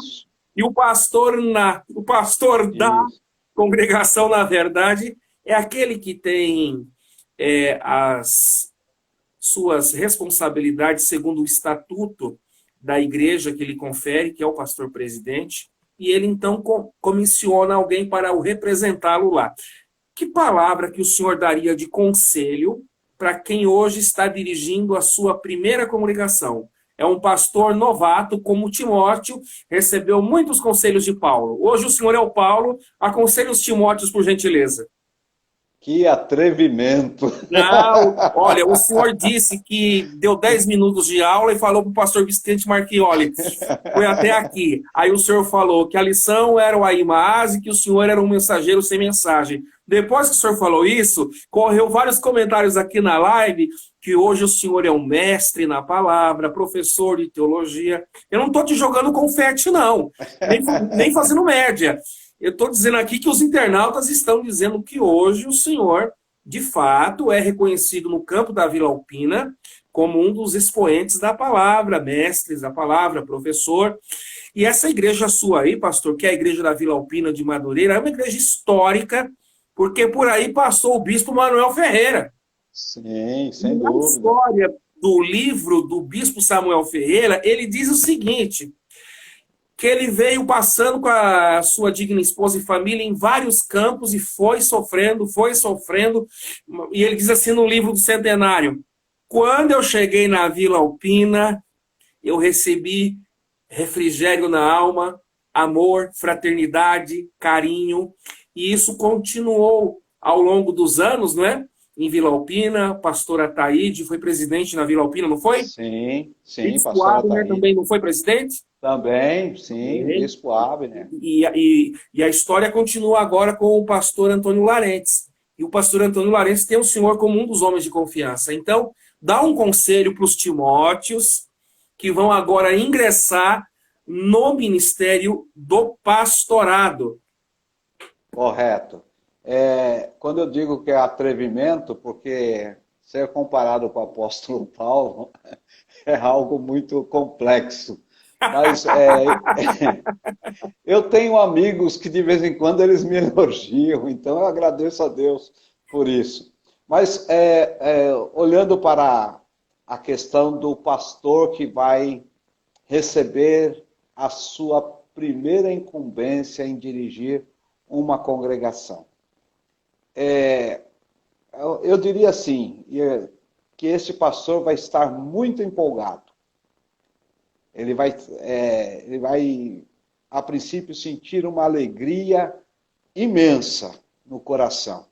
e o pastor na. O pastor da congregação, na verdade, é aquele que tem as suas responsabilidades segundo o estatuto da igreja que ele confere, que é o pastor presidente, e ele então comissiona alguém para o representá-lo lá. Que palavra que o senhor daria de conselho para quem hoje está dirigindo a sua primeira congregação? É um pastor novato, como Timóteo, recebeu muitos conselhos de Paulo. Hoje o senhor é o Paulo, aconselhe os Timóteos, por gentileza. Que atrevimento! Não, olha, o senhor disse que deu 10 minutos de aula e falou para o pastor Vicente Marchioli, foi até aqui. Aí o senhor falou que a lição era o Aimaas e que o senhor era um mensageiro sem mensagem. Depois que o senhor falou isso, correu vários comentários aqui na live que hoje o senhor é um mestre na palavra, professor de teologia. Eu não estou te jogando confete, não, nem fazendo média. Eu estou dizendo aqui que os internautas estão dizendo que hoje o senhor, de fato, é reconhecido no campo da Vila Alpina como um dos expoentes da palavra, mestres da palavra, professor. E essa igreja sua aí, pastor, que é a igreja da Vila Alpina de Madureira, é uma igreja histórica, porque por aí passou o bispo Manuel Ferreira. Sim, sem dúvida. Na história do livro do bispo Samuel Ferreira, ele diz o seguinte, que ele veio passando com a sua digna esposa e família em vários campos e foi sofrendo, e ele diz assim no livro do Centenário, quando eu cheguei na Vila Alpina, eu recebi refrigério na alma, amor, fraternidade, carinho, e isso continuou ao longo dos anos, não é? Em Vila Alpina, pastor Ataíde foi presidente na Vila Alpina, não foi? Sim, pastor Abner também não foi presidente? Também, sim, bispo Abner. E a história continua agora com o pastor Antônio Larentes. E o pastor Antônio Larentes tem o senhor como um dos homens de confiança. Então, dá um conselho para os Timóteos que vão agora ingressar no ministério do pastorado. Correto. Quando eu digo que é atrevimento, porque ser comparado com o apóstolo Paulo é algo muito complexo. Mas eu tenho amigos que de vez em quando eles me elogiam, então eu agradeço a Deus por isso. Mas olhando para a questão do pastor que vai receber a sua primeira incumbência em dirigir uma congregação. Eu diria assim, que esse pastor vai estar muito empolgado. Ele vai, a princípio, sentir uma alegria imensa no coração.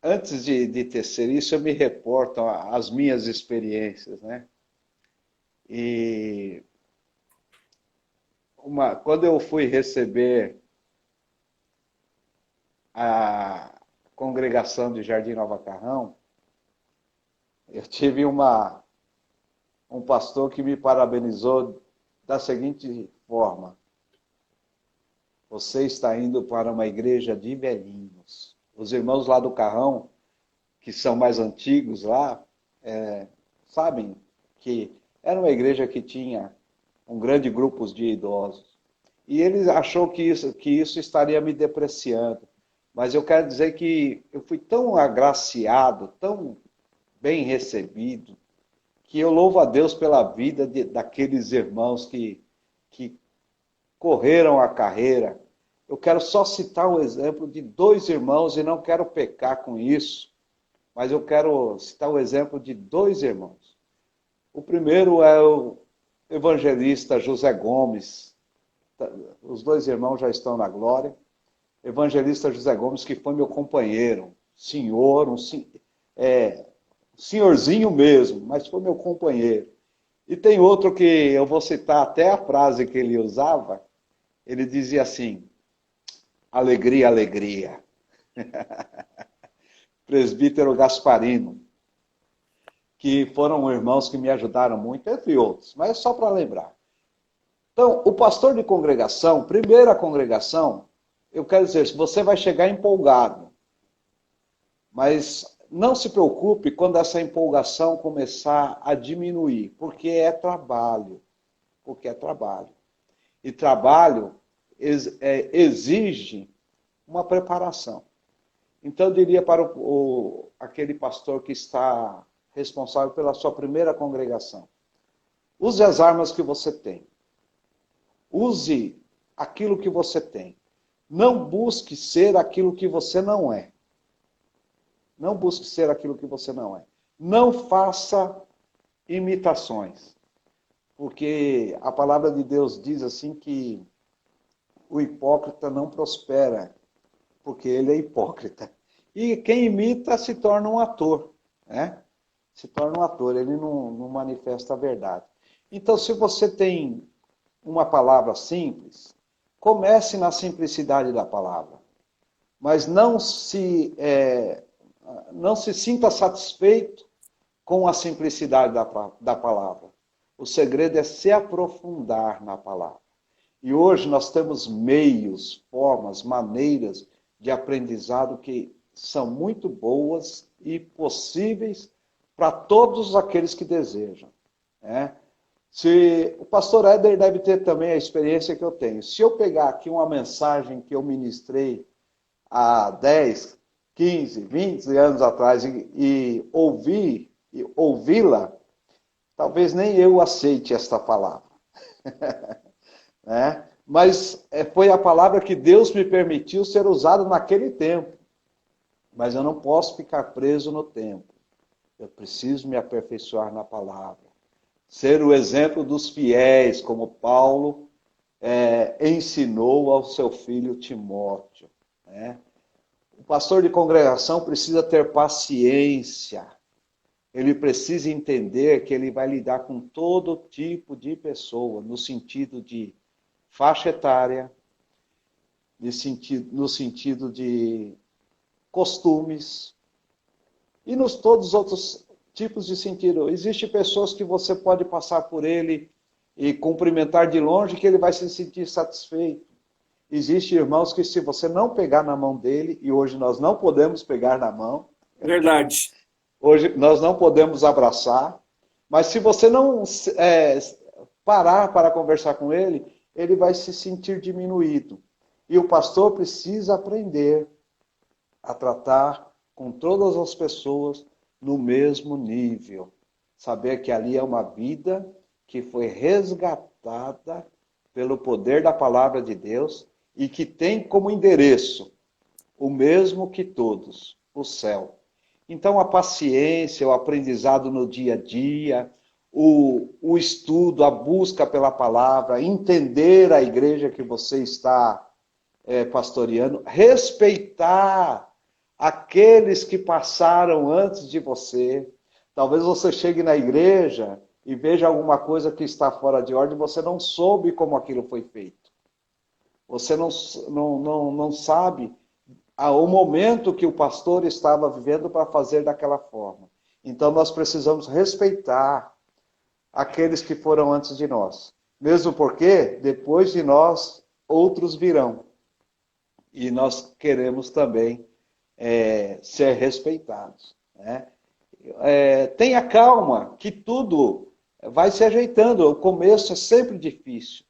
Antes de tecer isso, eu me reporto às minhas experiências, né? E quando eu fui receber a congregação de Jardim Nova Carrão, eu tive um pastor que me parabenizou da seguinte forma: você está indo para uma igreja de velhinhos. Os irmãos lá do Carrão, que são mais antigos lá, sabem que era uma igreja que tinha um grande grupo de idosos. E ele achou que isso estaria me depreciando. mas eu quero dizer que eu fui tão agraciado, tão bem recebido, que eu louvo a Deus pela vida daqueles irmãos que correram a carreira. Eu quero só citar o exemplo de 2 irmãos, e não quero pecar com isso, mas eu quero citar o exemplo de 2 irmãos. O primeiro é o evangelista José Gomes. Os 2 irmãos já estão na glória. Evangelista José Gomes, que foi meu companheiro, senhor, senhorzinho mesmo, mas foi meu companheiro. E tem outro que eu vou citar até a frase que ele usava. Ele dizia assim: alegria, alegria. Presbítero Gasparino, que foram irmãos que me ajudaram muito, entre outros, mas é só para lembrar. Então, o pastor de congregação, primeira congregação, eu quero dizer, você vai chegar empolgado, mas não se preocupe quando essa empolgação começar a diminuir, porque é trabalho. E trabalho exige uma preparação. Então eu diria para aquele pastor que está responsável pela sua primeira congregação: use as armas que você tem. Use aquilo que você tem. Não busque ser aquilo que você não é. Não busque ser aquilo que você não é. Não faça imitações. Porque a palavra de Deus diz assim que o hipócrita não prospera, porque ele é hipócrita. E quem imita se torna um ator, né? Se torna um ator, ele não manifesta a verdade. Então, se você tem uma palavra simples, comece na simplicidade da palavra. Mas não se sinta satisfeito com a simplicidade da palavra. O segredo é se aprofundar na palavra. E hoje nós temos meios, formas, maneiras de aprendizado que são muito boas e possíveis para todos aqueles que desejam, né? O pastor Éder deve ter também a experiência que eu tenho. Se eu pegar aqui uma mensagem que eu ministrei há 10, 15, 20 anos atrás e ouvi-la, talvez nem eu aceite esta palavra. Né? Mas foi a palavra que Deus me permitiu ser usada naquele tempo. Mas eu não posso ficar preso no tempo. Eu preciso me aperfeiçoar na palavra. Ser o exemplo dos fiéis, como Paulo ensinou ao seu filho Timóteo. Né? O pastor de congregação precisa ter paciência. Ele precisa entender que ele vai lidar com todo tipo de pessoa, no sentido de faixa etária, no sentido de costumes, e nos todos os outros tipos de sentido. Existem pessoas que você pode passar por ele e cumprimentar de longe que ele vai se sentir satisfeito. Existem irmãos que se você não pegar na mão dele, e hoje nós não podemos pegar na mão. Verdade. Hoje nós não podemos abraçar, mas se você não parar para conversar com ele, ele vai se sentir diminuído. E o pastor precisa aprender a tratar com todas as pessoas no mesmo nível. Saber que ali é uma vida que foi resgatada pelo poder da palavra de Deus e que tem como endereço o mesmo que todos, o céu. Então a paciência, o aprendizado no dia a dia, o estudo, a busca pela palavra, entender a igreja que você está pastoreando, respeitar aqueles que passaram antes de você. Talvez você chegue na igreja e veja alguma coisa que está fora de ordem, você não soube como aquilo foi feito. Você não sabe o momento que o pastor estava vivendo para fazer daquela forma. Então nós precisamos respeitar aqueles que foram antes de nós. Mesmo porque, depois de nós, outros virão. E nós queremos também ser respeitados. Né? Tenha calma, que tudo vai se ajeitando. O começo é sempre difícil.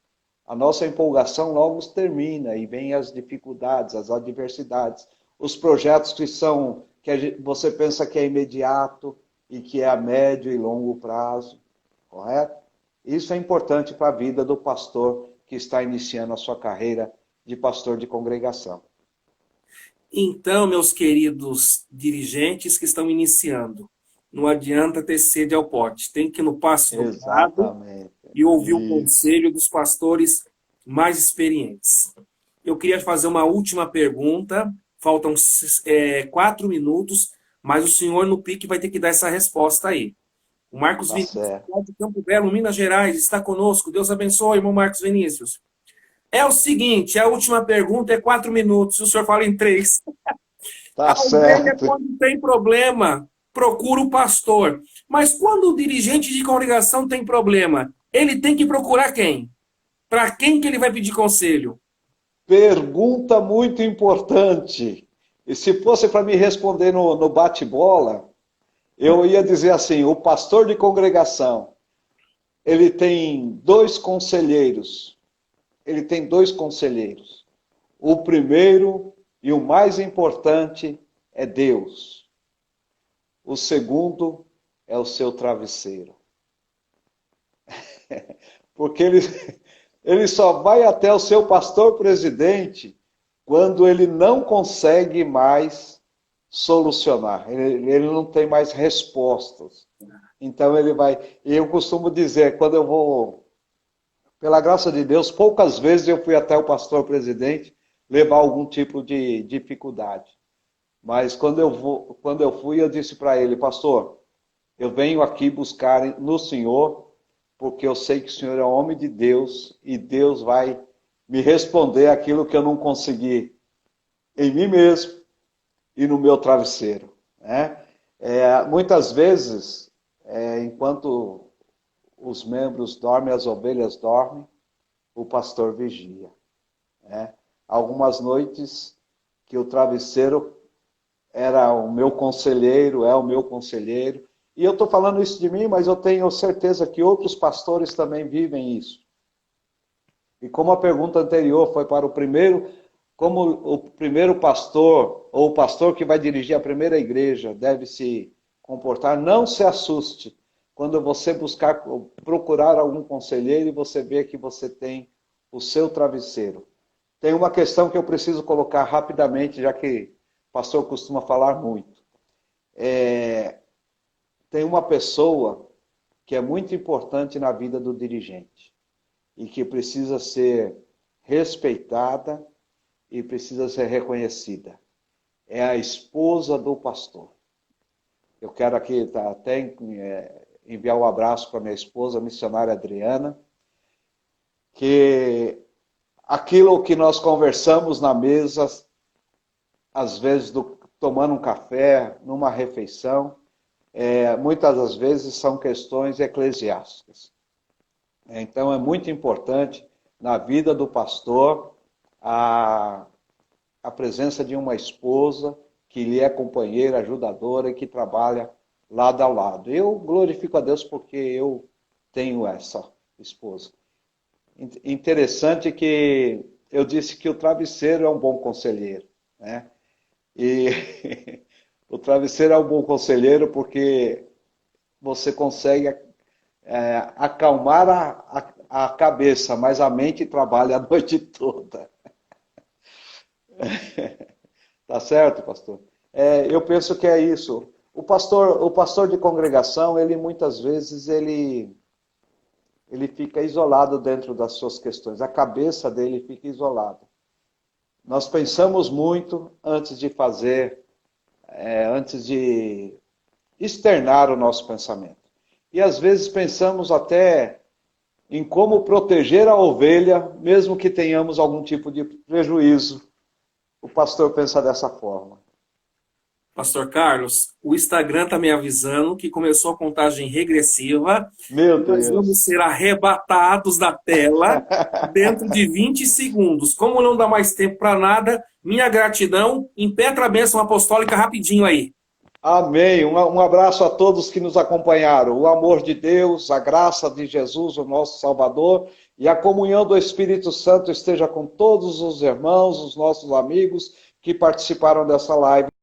A nossa empolgação logo termina e vem as dificuldades, as adversidades. os projetos que você pensa que é imediato e que é a médio e longo prazo, correto? Isso é importante para a vida do pastor que está iniciando a sua carreira de pastor de congregação. Então, meus queridos dirigentes que estão iniciando, não adianta ter sede ao pote, tem que ir no passo do lado e ouvir o conselho dos pastores mais experientes. Eu queria fazer uma última pergunta, faltam 4 minutos, mas o senhor no pique vai ter que dar essa resposta aí. O Marcos Vinícius, de Campo Belo, Minas Gerais, está conosco. Deus abençoe, irmão Marcos Vinícius. É o seguinte, a última pergunta é 4 minutos, o senhor fala em 3. Tá certo. Quando tem problema, procura o pastor. Mas quando o dirigente de congregação tem problema, ele tem que procurar quem? Para quem que ele vai pedir conselho? Pergunta muito importante. E se fosse para me responder no bate-bola, eu ia dizer assim, o pastor de congregação, ele tem 2 conselheiros. Ele tem 2 conselheiros. O primeiro e o mais importante é Deus. O segundo é o seu travesseiro. Porque ele só vai até o seu pastor presidente quando ele não consegue mais solucionar. Ele não tem mais respostas. Então ele vai... Eu costumo dizer, quando eu vou... Pela graça de Deus, poucas vezes eu fui até o pastor presidente levar algum tipo de dificuldade. Mas quando eu fui, eu disse para ele, pastor, eu venho aqui buscar no Senhor, porque eu sei que o Senhor é homem de Deus e Deus vai me responder aquilo que eu não consegui em mim mesmo e no meu travesseiro. Né? Muitas vezes, enquanto os membros dormem, as ovelhas dormem, o pastor vigia. Né? Algumas noites que o travesseiro era o meu conselheiro, é o meu conselheiro. E eu estou falando isso de mim, mas eu tenho certeza que outros pastores também vivem isso. E como a pergunta anterior foi para o primeiro, como o primeiro pastor, ou o pastor que vai dirigir a primeira igreja, deve se comportar, não se assuste quando você procurar algum conselheiro e você vê que você tem o seu travesseiro. Tem uma questão que eu preciso colocar rapidamente, já que o pastor costuma falar muito. Tem uma pessoa que é muito importante na vida do dirigente e que precisa ser respeitada e precisa ser reconhecida. É a esposa do pastor. Eu quero aqui até enviar um abraço para minha esposa, a missionária Adriana, que aquilo que nós conversamos na mesa, às vezes tomando um café, numa refeição, muitas das vezes são questões eclesiásticas. Então é muito importante na vida do pastor a presença de uma esposa que lhe é companheira, ajudadora e que trabalha lado a lado. Eu glorifico a Deus porque eu tenho essa esposa. Interessante que eu disse que o travesseiro é um bom conselheiro, né? E o travesseiro é um bom conselheiro porque você consegue acalmar a cabeça, mas a mente trabalha a noite toda. Tá certo, pastor? Eu penso que é isso. O pastor de congregação, ele muitas vezes ele fica isolado dentro das suas questões. A cabeça dele fica isolada. Nós pensamos muito antes de fazer, antes de externar o nosso pensamento. E às vezes pensamos até em como proteger a ovelha, mesmo que tenhamos algum tipo de prejuízo. O pastor pensa dessa forma. Pastor Carlos, o Instagram está me avisando que começou a contagem regressiva. Meu Deus. Nós vamos ser arrebatados da tela dentro de 20 segundos. Como não dá mais tempo para nada, minha gratidão. Impetra a bênção apostólica rapidinho aí. Amém. Um abraço a todos que nos acompanharam. O amor de Deus, a graça de Jesus, o nosso Salvador, e a comunhão do Espírito Santo esteja com todos os irmãos, os nossos amigos, que participaram dessa live.